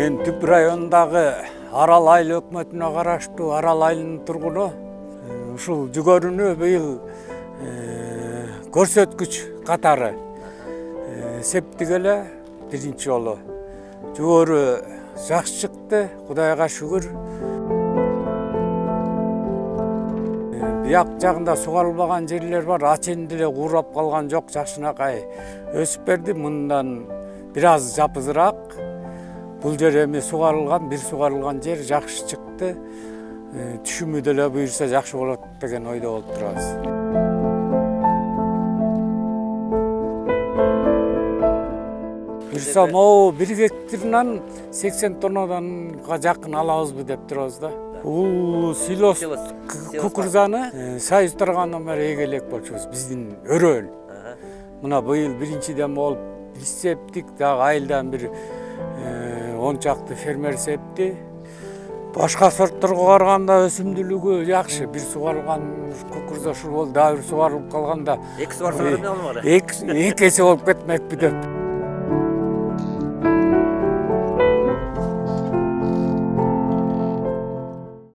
Мен Түп районундагы Арал айыл өкмөтүнө караштуу Арал айылынын тургуну. Ушул жүгөрүнү быйыл көрсөткүч катары септик эле биринчи жолу. Жүгөрү жакшы чыкты, Кудайга шүгүр. Бияк жагында сугарылбаган жерлер бар, ачын деле куурап калган жок, жакшынакай өсүп берди. Мындан бир аз жапызыраак. Бул жер эми сугарылган, бир сугарылган жер жакшы чыкты. Түшүмү деле буюрса жакшы болот деген ойдо болуп турабыз. Буюрса могу 1 гектарынан 80 тоннаданга жакын алабызбы деп турабыз да. Бул силос кукурузаны Союз таргандан бери эгелек болчубуз, биздин өрөөл. Мына быйыл биринчиден болуп биз септик, дагы айылдан бир 10 чакты фермер септи. Башка сортторго караганда өсүмдүүлүгү жакшы. Бир сугарылган кукуруза ушул болду, дагы бир сугарылып калганда эки сугарса эмне болмок эле? Эки эсе болуп кетмекпи деп.